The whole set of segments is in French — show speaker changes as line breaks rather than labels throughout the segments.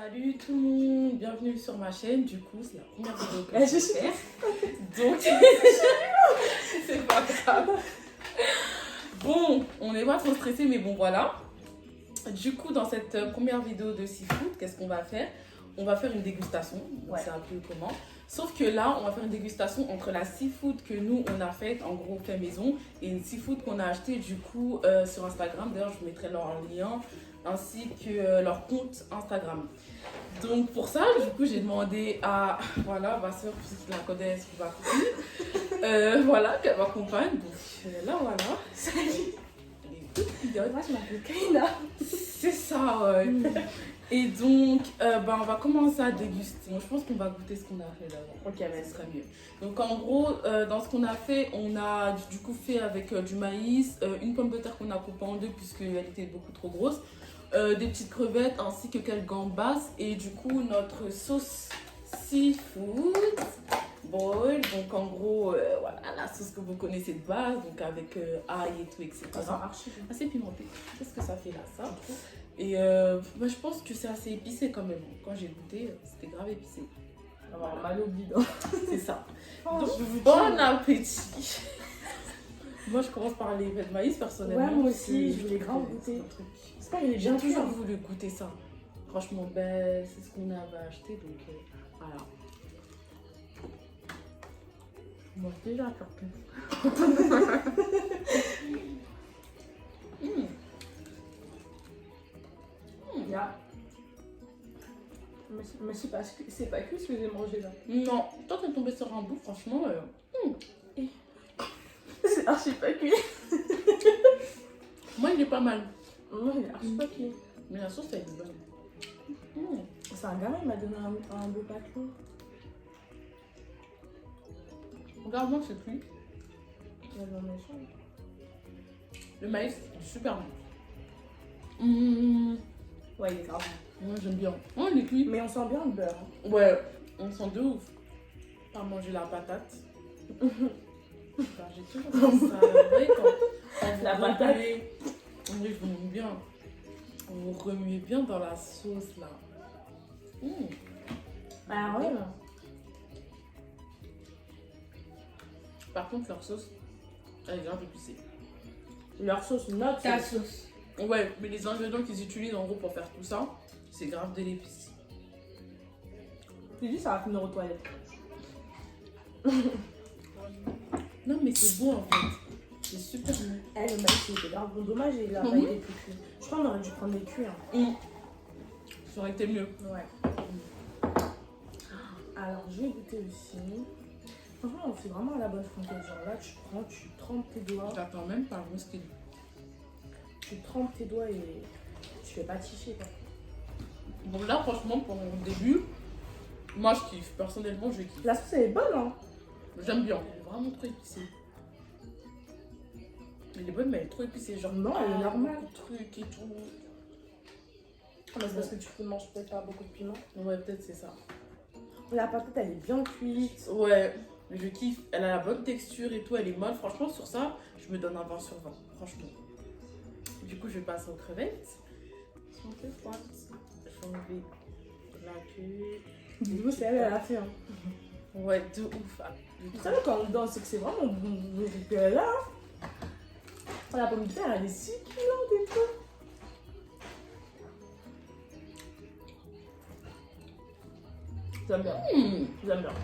Salut tout le monde, bienvenue sur ma chaîne. Du coup, c'est la première vidéo que je vais faire. Donc, c'est pas grave. Bon, on n'est pas trop stressé, mais bon, voilà. Du coup, dans cette première vidéo de seafood, qu'est-ce qu'on va faire? On va faire une dégustation. Ouais. C'est un peu comment. Sauf que là, on va faire une dégustation entre la seafood que nous, on a faite, en gros, fait maison, et une seafood qu'on a achetée, du coup, sur Instagram. D'ailleurs, je vous mettrai leur lien, ainsi que leur compte Instagram. Donc, pour ça, du coup, j'ai demandé à, voilà, ma soeur, puisqu'ils la connaissent, qui va couper, voilà, qu'elle m'accompagne. Donc, là, voilà. Salut.
Moi, je m'appelle Kaina.
C'est ça, ouais. Et donc, on va commencer à déguster. Je pense qu'on va goûter ce qu'on a fait d'abord.
Ok, mais
ce serait mieux. Donc, en gros, dans ce qu'on a fait, on a du coup fait avec du maïs, une pomme de terre qu'on a coupée en deux puisqu'elle était beaucoup trop grosse, des petites crevettes ainsi que quelques gambas et du coup, notre sauce seafood boil. Donc, en gros, voilà, la sauce que vous connaissez de base, donc avec ail et tout, etc. Assez pimenté. Qu'est-ce que ça fait là, ça? Et je pense que c'est assez épicé quand même. Quand j'ai goûté, c'était grave épicé.
Avoir mal au bide.
C'est ça.
Oh,
donc, bon appétit. Moi, je commence par les fèves de maïs, personnellement.
Ouais, moi aussi, je voulais grave goûter. C'est pas, il est bien
J'ai toujours voulu goûter ça. Franchement, c'est ce qu'on avait acheté, donc voilà. Je mange déjà surtout.
Yeah. Mais c'est pas cuit ce que j'ai mangé là.
Non, toi t'es tombé sur un bout, franchement.
C'est archi pas cuit.
Moi, il est pas mal.
Moi, il est archi pas cuit.
Mais la sauce, elle est bonne.
C'est un gamin qui m'a donné un beau paquet.
Regarde-moi, c'est cuit. Le maïs, c'est super bon.
Ouais, il est grave.
Moi, j'aime bien. Oh, il est cuit.
Mais on sent bien le beurre.
Ouais, on sent de ouf. Pas manger la patate. J'ai toujours dit ça. Ouais, quand
la patate.
Je vous aime bien. Vous remuez bien dans la sauce là.
Ah ouais.
Par contre, leur sauce, elle est grave épicée.
Leur sauce, notre
Ta sauce. Ouais, mais les ingrédients qu'ils utilisent en gros pour faire tout ça, c'est grave de l'épice.
Tu dis ça va finir aux toilettes.
Non mais c'est bon en fait. C'est super bon.
Le maïs c'était grave bon. Dommage, il a pas été plus cuit. Je crois qu'on aurait dû prendre les cuits.
Ça aurait été mieux.
Ouais. Alors je vais goûter aussi. Franchement, on fait vraiment à la bonne française. Genre là, tu trempes tes doigts.
J'attends même pas le style.
Tu trempes tes doigts et tu fais pas ticher quoi.
Bon là franchement pour mon début, moi je kiffe. Personnellement je kiffe.
La sauce elle est bonne hein.
J'aime bien. Elle est vraiment trop épicée. Elle est bonne mais elle est trop épicée. Genre
non, elle est normale.
Truc et tout.
Mais c'est parce que tu manges peut-être pas beaucoup de piment.
Ouais peut-être c'est ça.
La patate elle est bien cuite.
Ouais. Je kiffe. Elle a la bonne texture et tout. Elle est molle. Franchement sur ça, je me donne un 20 sur 20. Franchement. Du coup, je vais passer aux crevettes. Elles sont un peu froides. Je vais enlever la queue.
Du coup, c'est elle a fait. Hein.
Ouais, de ouf.
Vous savez, quand on danse, c'est que c'est vraiment bon. Là, la pomme de terre, elle est si cuillante et tout. J'aime bien. J'aime bien.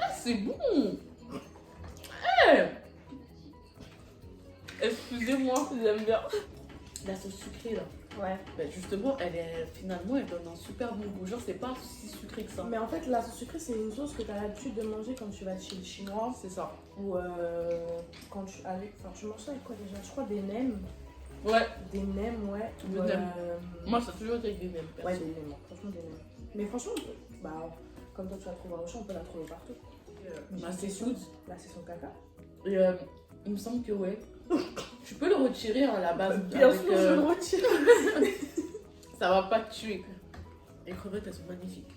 Ah, c'est bon. Hey. Excusez-moi,
J'aime bien.
la sauce sucrée là.
Ouais.
Ben justement, finalement, elle donne un super bon goût. Genre, c'est pas si sucré que ça.
Mais en fait, la sauce sucrée, c'est une sauce que tu as l'habitude de manger quand tu vas chez le chinois.
C'est ça.
Ou quand tu manges ça avec quoi déjà? Je crois des nems.
Ouais.
Des nems, ouais.
Des nems. Moi, ça a toujours été avec des nems.
Ouais, des nems. Franchement, des nems. Mais franchement, comme toi, tu la trouves à Auchan, on peut la trouver partout.
La seafood.
Là, c'est son caca.
Et il me semble que ouais. Tu peux le retirer à la base.
Bien sûr, je le retire.
Ça va pas te tuer. Les crevettes, elles sont magnifiques.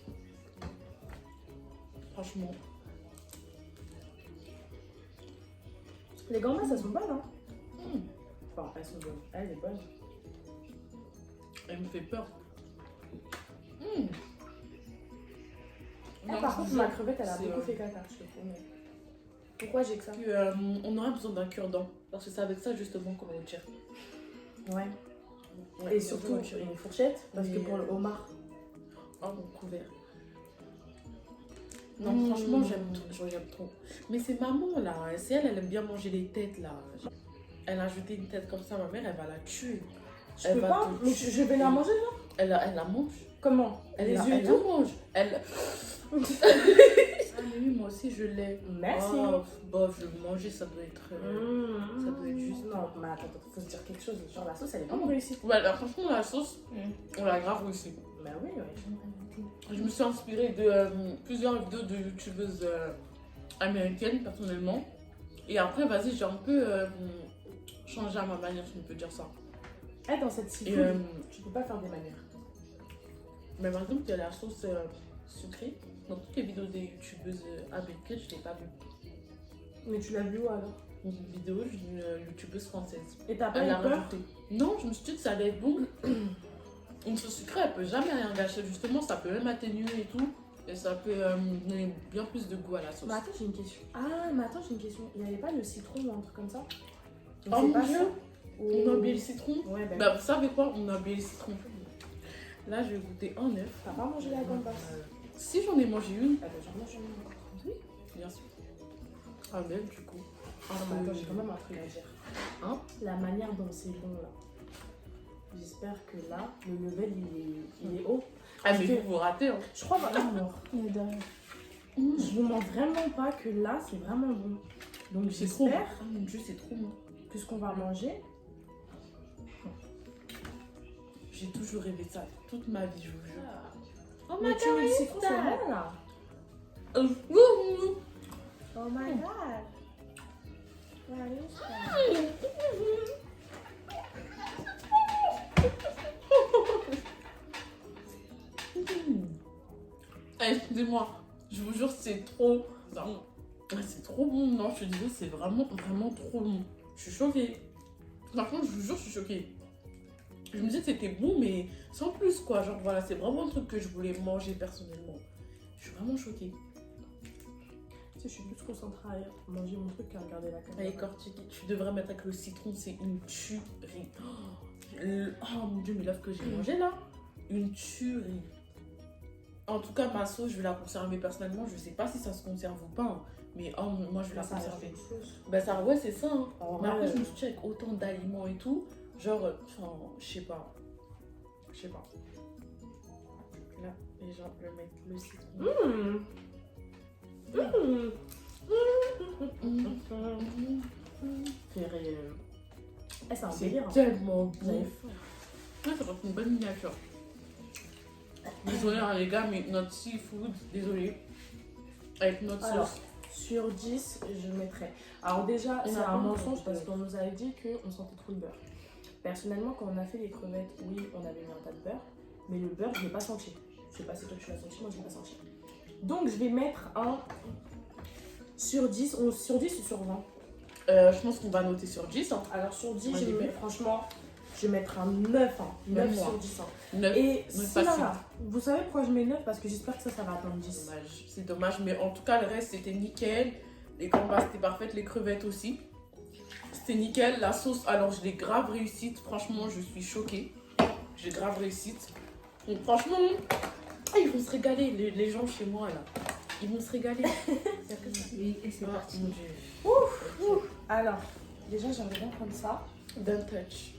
Franchement.
Les gambas, elles sont bonnes, hein. Enfin, elles sont bonnes. Elle est bonne.
Elle me fait peur. Non,
par contre, ma crevette, elle a
c'est,
beaucoup fait caca, je te promets. Pourquoi j'ai que ça?
on aurait besoin d'un cure-dent. Parce que c'est avec ça justement qu'on va au tir.
Ouais.
Ouais,
Et surtout, une fourchette, parce que
Mais,
pour le homard.
Oh, mon couvert. Non, franchement, j'aime trop. Mais c'est maman, là. C'est elle aime bien manger les têtes, là. Elle a ajouté une tête comme ça, ma mère, elle va la tuer.
Je peux pas, mais je vais la manger, là.
Elle la mange.
Comment?
Elle
Les
la
yeux et tout?
mange. Elle... Ah, mais oui, moi aussi, je l'ai.
Merci.
Oh, bof, je vais manger, ça doit être... ça doit être juste...
Non, mais attends, faut se dire quelque chose. Genre, la sauce, elle est vraiment réussie.
Ouais, là, franchement, la sauce, on l'a grave réussi.
Bah oui, ouais.
Je me suis inspirée de plusieurs vidéos de youtubeuses américaines, personnellement. Et après, vas-y, j'ai un peu changé à ma manière, si on peut dire ça.
Eh, dans cette
Et,
seafood, tu peux pas faire des manières.
mais par exemple, il y a la sauce sucrée. Dans toutes les vidéos des youtubeuses américaines, je ne l'ai pas vue.
Mais tu l'as vu où alors?
Une vidéo d'une youtubeuse française.
Et t'as pas
Elle
eu
l'a
peur?
rajoutée. Non, je me suis dit que ça allait être bon. Une sauce sucrée, elle peut jamais rien gâcher. Justement, ça peut même atténuer et tout. Et ça peut donner bien plus de goût à la sauce.
Mais attends, j'ai une question. Ah, mais attends, j'ai une question. Il n'y avait pas le citron ou un truc comme ça?
Oh
C'est
mon
pas
Dieu!
ça?
On a oublié le citron.
Ouais, ben.
Bah, vous savez quoi? On a oublié le citron. Là, je vais goûter un œuf.
T'as pas mangé la gambas?
Si j'en ai mangé une,
Ah, ben, j'en mange une.
oui, bien sûr. Un œuf, du coup.
Ah, mais attends, j'ai quand même un truc à dire.
Hein?
La manière dont c'est bon là. J'espère que là, le level il est haut.
Ah, mais
Parce que-
vous ratez, hein.
Je crois vraiment mort. Je vous mens vraiment pas que là, c'est vraiment bon. Donc
C'est trop bon.
j'espère
Ah mon Dieu, c'est trop bon.
que ce qu'on va manger,
J'ai toujours rêvé de ça toute ma vie, je vous jure. Oh
mais tu mets le citron, c'est bon là.
Oh
Oh my god. What is that?
Excusez-moi, je vous jure, c'est trop. Non, c'est trop bon. Non, je te disais, c'est vraiment, vraiment trop bon. Je suis choquée. Par contre, je vous jure, je suis choquée. Je me disais que c'était bon, mais sans plus, quoi. Genre, voilà, c'est vraiment un truc que je voulais manger personnellement. Je suis vraiment choquée.
Tu sais, je suis plus concentrée à manger mon truc qu'à regarder la caméra.
Allez, cortiquer. Tu devrais mettre avec le citron, c'est une tuerie. Oh mon dieu, mais l'œuf que j'ai mangé là, une tuerie. En tout cas, ma sauce, je vais la conserver personnellement. Je sais pas si ça se conserve ou pas, hein, mais oh, moi je vais la
Ça reste
conserver.
une sauce.
Bah, ça, ouais, c'est ça. Hein.
En
Mais
vrai,
après, je me suis dit avec autant d'aliments et tout, genre, enfin, je sais pas. Je sais pas. Là, les gens veulent mettre le citron.
Eh, c'est un
C'est
délire.
tellement
Vous avez
bon.
faim.
Ouais, ça va être une bonne miniature. Désolé, hein, les gars, mais notre seafood, désolé. Avec notre
Alors,
sauce.
sur 10, je mettrais. Alors, déjà,
On
c'est
a pas
un
encore
mensonge
de
parce
beurre.
qu'on nous avait dit qu'on sentait trop le beurre. Personnellement, quand on a fait les crevettes, oui, on avait mis un tas de beurre. Mais le beurre, je ne l'ai pas senti. Je sais pas si toi tu l'as senti, moi je ne l'ai pas senti. Donc, je vais mettre un sur 10. Sur 10 ou sur 20?
Je pense qu'on va noter sur 10. Hein.
Alors, sur 10,
Ouais,
je vais
des
mettre, franchement, je vais mettre un 9. Hein. 9
Même moi.
sur 10. Hein.
9.
Et
neuf
si
facile.
là, vous savez pourquoi je mets 9? Parce que j'espère que ça va atteindre 10.
Dommage. C'est dommage, mais en tout cas, le reste c'était nickel. Les gambas c'était parfait, les crevettes aussi. C'était nickel. La sauce, alors je l'ai grave réussite. Franchement, je suis choquée. J'ai grave réussite. Donc, franchement, ils vont se régaler, les gens chez moi là. Ils vont se régaler. Il y a que ça.
Oui, et c'est
Ah,
parti.
mon Dieu.
Ouf. Alors, déjà, j'aimerais bien prendre ça.
D'un touch.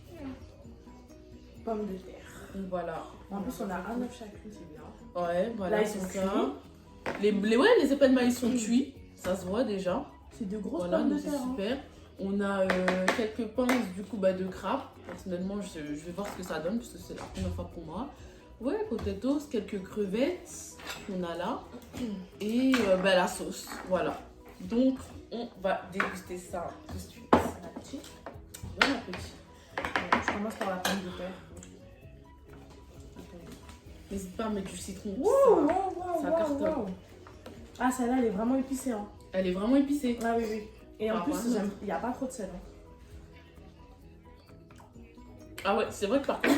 Pommes de terre.
Donc voilà.
En plus, on a un œuf chacune, c'est bien.
Ouais, voilà.
Là, ils sont
c'est
cuits.
ça. Ouais, les épais de maïs sont cuits. Ça se voit déjà.
C'est de grosses
Voilà,
pommes de
donc c'est
terre. Hein.
super. On a quelques pinces du coup de crabe. Personnellement, je vais voir ce que ça donne parce que c'est la première fois pour moi. Ouais, potatoes, quelques crevettes qu'on a là. Et la sauce. Voilà. Donc, on va déguster ça tout de suite.
Bon appétit.
Bon appétit.
Je commence par la pomme de terre.
N'hésite pas à mettre du citron.
Wow,
Ça-
wow,
ça
wow,
cartonne.
wow. Ah, celle-là, elle est vraiment épicée. Hein.
Elle est vraiment épicée.
Ah oui, oui. Et en
Ah,
plus,
par exemple.
il n'y a pas trop de sel. Hein.
Ah ouais, c'est vrai que par contre,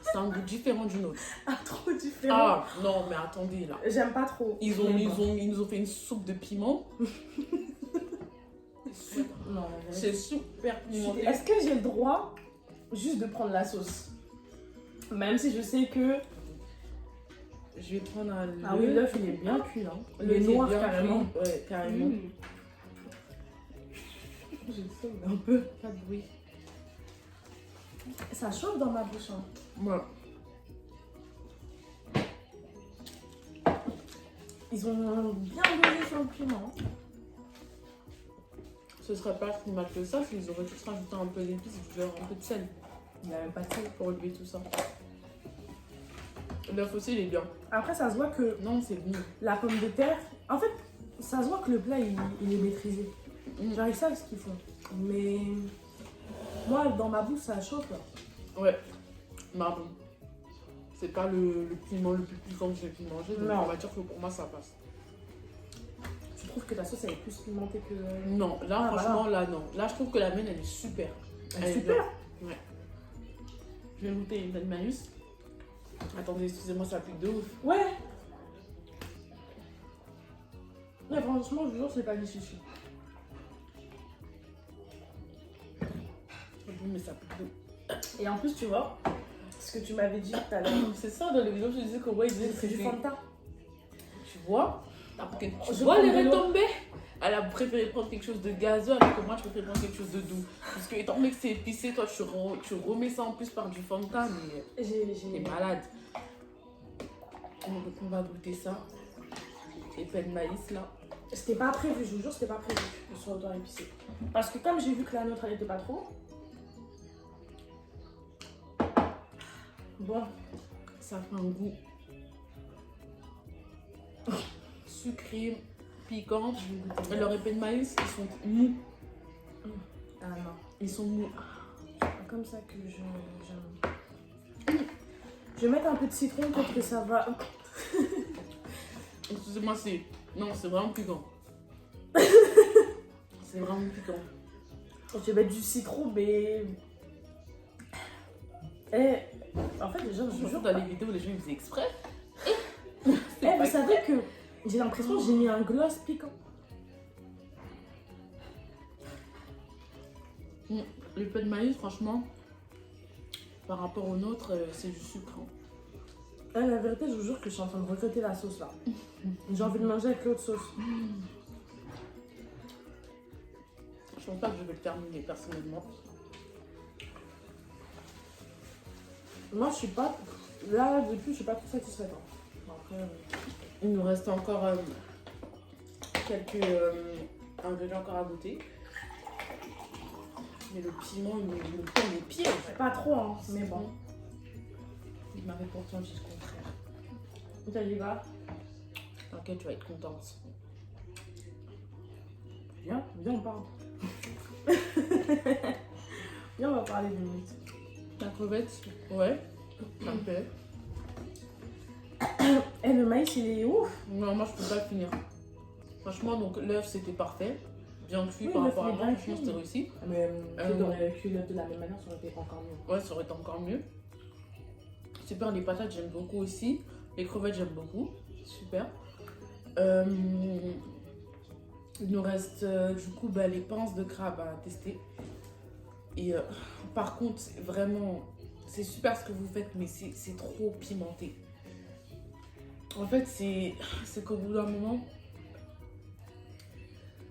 c'est c'est un goût différent d'une autre.
Ah, trop différent.
Ah, non, mais attendez, là.
J'aime pas trop.
Ils nous ont fait une soupe de piment.
Non,
C'est super pimenté.
est-ce que j'ai le droit juste de prendre la sauce? Même si je sais que...
Je vais prendre un
Ah oui, l'œuf, il est bien cuit, hein. Il est
L'œuf
noir,
bien
carrément.
cuit. Ouais, carrément.
Je sais, un peu.
Pas de bruit.
Ça chauffe dans ma bouche, hein.
Ouais.
Ils ont bien dosé sur le piment.
Ce serait pas si mal que ça s'ils auraient tous rajouté un peu d'épices, genre un peu de sel.
Il n'y a même pas de sel.
Pour relever tout ça. L'œuf aussi, il est bien.
Après, ça se voit que
Non, c'est bon.
la pomme de terre... En fait, ça se voit que le plat, il est maîtrisé. Genre, ils savent ce qu'ils font. Mais... Moi, dans ma bouche, ça chauffe, là.
Ouais. Marron. C'est pas le piment le plus piquant que j'ai pu manger. Donc
Non.
on va dire que pour moi, ça passe.
Tu trouves que ta sauce, elle est plus pimentée que...
Non, là,
Ah,
franchement, là, non. Là, je trouve que la mienne, elle est super.
Elle est
est
super.
bien. Ouais. Je vais goûter une bonne manus. Attendez, excusez-moi, ça pique de ouf.
Ouais. Mais franchement, je vous jure, c'est pas du chichi.
Mais ça pique de ouf.
Et en plus, tu vois, ce que tu m'avais dit tout à l'heure,
C'est ça, dans les vidéos, je disais que ouais, ils disaient que
c'est du
c'était...
Fanta.
Tu vois? Après, tu
Je
vois
prends
les
de l'eau.
retombées? Elle a préféré prendre quelque chose de gazeux alors que moi je préfère prendre quelque chose de doux. Parce que étant donné que c'est épicé, toi tu remets ça en plus par du Fanta, mais t'es malade. Donc on va goûter ça. Et pain de maïs là.
C'était pas prévu, je vous jure, c'était pas prévu que ce soit autant épicé. Parce que comme j'ai vu que la nôtre, elle était pas trop. Bon,
Ça fait un goût sucré, piquant.
je vais goûter.
Et leurs épais de maïs, ils sont mous.
Ah non,
Ils sont mous.
c'est pas comme ça que j'aime. Je vais mettre un peu de citron, peut-être que ça va.
Excusez-moi, c'est... Non, c'est vraiment piquant. C'est vraiment piquant.
Je vais mettre du citron, mais. Eh, en fait, les gens, je vous jure,
Dans les vidéos, les gens ils faisaient exprès.
Eh, vous savez que j'ai l'impression que j'ai mis un gloss piquant.
Le pain de maïs, franchement, par rapport au nôtre, c'est du sucre. Hein.
Eh, la vérité, je vous jure que je suis en train de regretter la sauce là. J'ai envie de manger avec l'autre sauce.
Je pense pas que je vais le terminer personnellement.
Moi, je suis pas. Là, depuis, je suis pas trop satisfaite. Hein. Après,
Il nous reste encore quelques ingrédients encore à goûter. Mais le piment, il nous prend les pieds. En fait.
pas trop, hein, mais bon.
Il m'avait pourtant dit le contraire.
Ça y va.
T'inquiète, tu vas être contente.
Viens, on parle. Viens, on va parler de minutes.
La crevette, ouais, ça me plaît.
Eh, le maïs, il est ouf.
Non, moi je peux pas le finir. Franchement, donc l'œuf c'était parfait. Bien cuit
Oui,
par
l'œuf,
rapport à
il est
moi,
bien
franchement
cuit.
c'était réussi.
Mais si t'aurais cuit de la même manière, ça aurait été encore mieux.
Ouais, ça aurait été encore mieux. Super, les patates j'aime beaucoup aussi. Les crevettes j'aime beaucoup. Super. Il nous reste du coup les pinces de crabe à tester. Et par contre, vraiment, c'est super ce que vous faites, mais c'est trop pimenté. En fait, c'est qu'au bout d'un moment,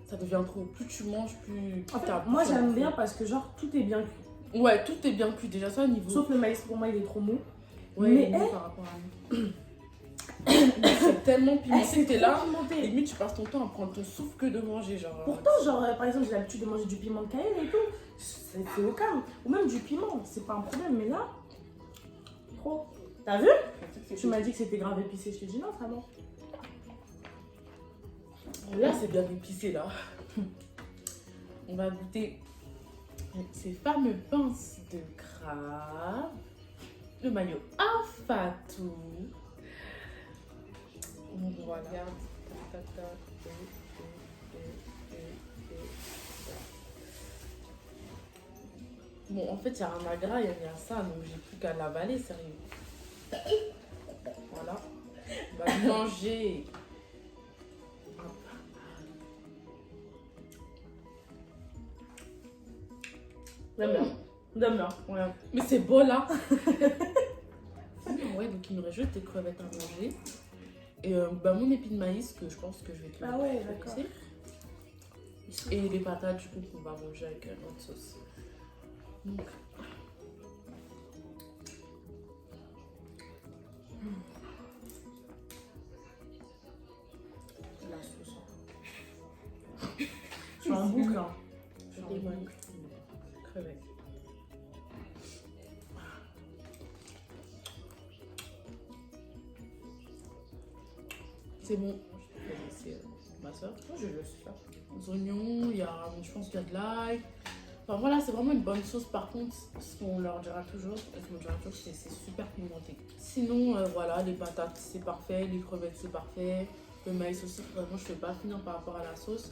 ça devient trop. Plus tu manges, plus
En fait,
t'as-
moi,
plus t'as
j'aime
faim.
bien parce que, genre, tout est bien cuit.
Ouais, tout est bien cuit. Déjà, ça, au niveau.
Sauf le maïs, pour moi, il est trop mou.
Ouais,
mais
nous, par rapport à nous. C'est tellement pimenté
c'est
que t'es
trop
là.
pimenté.
Limite, tu passes ton temps à prendre ton souffle que de manger. Genre.
Pourtant, genre, par exemple, j'ai l'habitude de manger du piment de Cayenne et tout. C'est au calme. Ou même du piment, c'est pas un problème. Mais là, trop. T'as vu? Tu m'as dit que c'était grave épicé. Je te dis non, vraiment.
Là, c'est bien épicé, là. On va goûter ces fameux pinces de crabe. Le maillot Afatou. On regarde. Bon, en fait, il y a un agra, il y a ça, donc j'ai plus qu'à l'avaler, sérieux. Voilà. On va le manger. Hop.
J'aime bien. J'aime bien.
Ouais. Mais c'est beau là. Ouais, donc il me reste juste des crevettes à manger. Et bah, mon épi de maïs que je pense que je vais te
Ah ouais, d'accord.
laisser. Et les patates du coup qu'on va manger avec notre sauce. Donc.
La sauce. Je suis en boucle. Hein.
Je témoigne. Crevettes. C'est bon. Je vais laisser ma soeur.
Moi, je le sais pas.
Les oignons, il y a, je pense qu'il y a de l'ail. Enfin voilà, c'est vraiment une bonne sauce. Par contre, ce qu'on leur dira toujours, c'est super pimenté. Sinon, voilà, les patates, c'est parfait. Les crevettes, c'est parfait. Le maïs aussi, vraiment, je ne fais pas finir par rapport à la sauce.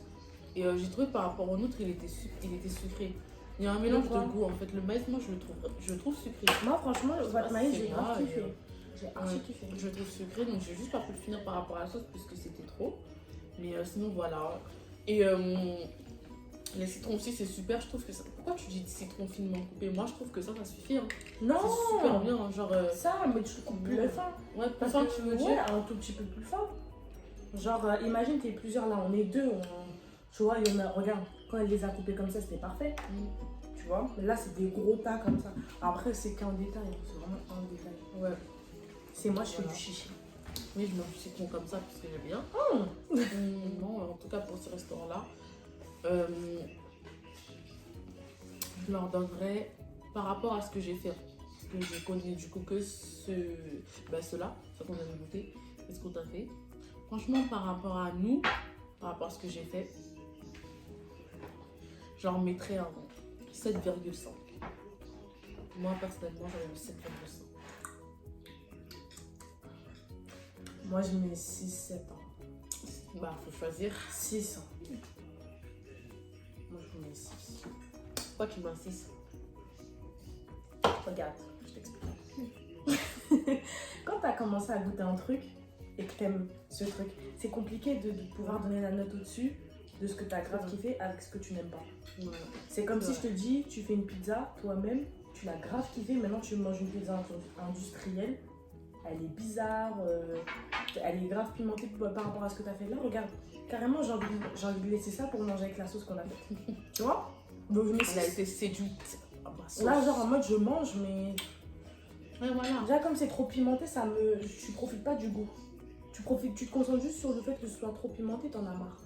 Et j'ai trouvé par rapport au nôtre, il était sucré. Il y a un mélange de goût en fait. Le maïs, moi, je le trouve sucré.
Moi, franchement, votre maïs, j'ai grave
kiffé.
kiffé. J'ai archi kiffé.
Je le trouve sucré, donc j'ai juste pas pu le finir par rapport à la sauce puisque c'était trop. Mais sinon, voilà. Et les citrons aussi, c'est super. Je trouve que ça. Pourquoi tu dis citron finement coupé? Moi, je trouve que ça suffit. Hein.
Non!
C'est super bien. Hein, genre.
Ça, mais tu coupes plus fin.
Ouais, plus
Parce
fin,
que,
tu veux
ouais,
dire?
un tout petit peu plus fin. Genre, imagine, t'es plusieurs là, on est deux. Tu vois, il y en a, regarde, quand elle les a coupés comme ça, c'était parfait. Tu vois, mais là, c'est des gros tas comme ça. Après, c'est qu'un détail, hein, c'est vraiment un détail.
Ouais.
C'est moi, je fais
Voilà.
du chichi.
Oui, je mange du citron comme ça parce que j'aime bien. Non, en tout cas pour ce restaurant-là, je leur donnerais par rapport à ce que j'ai fait. Parce que je connais du coup que ceux-là, ce qu'on a goûté, et ce qu'on a fait. Franchement, par rapport à nous, par rapport à ce que j'ai fait, je leur mettrais un 7,5. Moi, personnellement, j'aurais mis 7,5.
Moi, je mets 6-7 ans.
Bah, faut choisir.
6 ans. Moi, je mets 6.
Pourquoi tu mets un 6?
Regarde, je t'explique. Quand tu as commencé à goûter un truc et que tu aimes ce truc, c'est compliqué de pouvoir donner la note au-dessus de ce que tu as grave kiffé avec ce que tu n'aimes pas.
Ouais.
C'est comme si je te dis, tu fais une pizza toi-même, tu l'as grave kiffé, maintenant tu manges une pizza industrielle, elle est bizarre, elle est grave pimentée par rapport à ce que tu as fait là. Regarde, carrément j'ai envie de laisser ça pour manger avec la sauce qu'on a faite. Tu vois? Donc je me
Elle a été séduite.
là, genre en mode je mange, mais
Ouais, voilà.
déjà comme c'est trop pimenté, tu profites pas du goût. Tu te concentres juste sur le fait que ce soit trop pimenté, t'en as marre.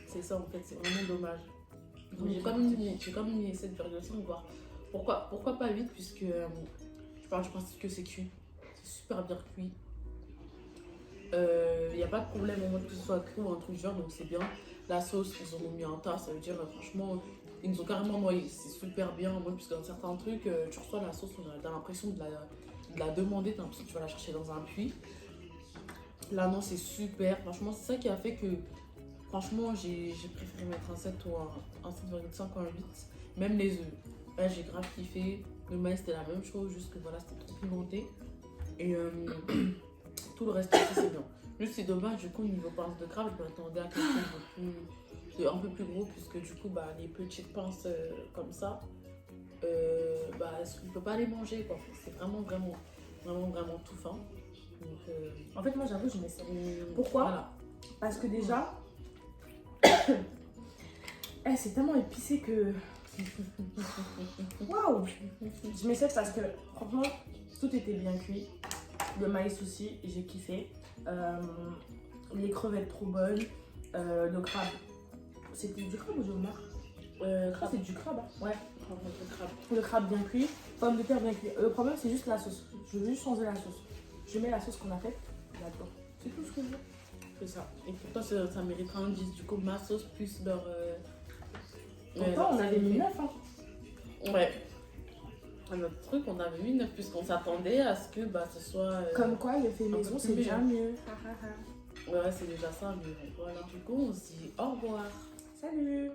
C'est ça en fait, c'est vraiment dommage. Donc,
Oui,
j'ai quand même mis 7,5 voire. Pourquoi pas 8 puisque je pars du principe que c'est cuit. C'est super bien cuit. Il n'y a pas de problème au moins que ce soit cru ou un truc genre, donc c'est bien. La sauce, ils en ont mis un tas, ça veut dire franchement, ils nous ont carrément noyé. C'est super bien, moi, puisque dans certains trucs, tu reçois la sauce, t'as l'impression de la demander, t'as l'impression que tu vas la chercher dans un puits. Là, non, c'est super. Franchement, c'est ça qui a fait que, franchement, j'ai préféré mettre un 7 ou un 7,5 ou un 8. Même les œufs. Là, j'ai grave kiffé. Le maïs, c'était la même chose, juste que voilà, c'était trop pimenté. Et tout le reste aussi, c'est bien. Juste, c'est dommage, du coup, au niveau pince de crabe, je m'attendais à quelque chose un peu plus gros, puisque du coup, bah, les petites pinces comme ça, bah, on ne peut pas les manger, quoi. C'est vraiment tout fin. Donc,
En fait, moi j'avoue, je mets ça. Pourquoi?
Voilà.
Parce que déjà, c'est tellement épicé que. Waouh! Je mets 7 parce que, franchement, tout était bien cuit. Le maïs aussi, j'ai kiffé. Les crevettes trop bonnes. Le crabe. C'était du crabe ou du homard? Crabe, c'est du crabe. Hein. Ouais. Le crabe bien cuit. Pomme de terre bien cuit. Le problème, c'est juste la sauce. Je veux juste changer la sauce. Je mets la sauce qu'on a faite là-dedans. C'est tout ce que je veux.
C'est ça. Et pour toi, ça mériterait un 10. Du coup, ma sauce plus leur.
Pourtant, on avait mis 9. Hein.
Ouais. À notre truc, on avait mis 9 puisqu'on s'attendait à ce que bah, ce soit.
Comme quoi, le fait maison, c'est déjà mieux.
Ouais, c'est déjà ça. Mais voilà. Du coup, on se dit au revoir.
Salut!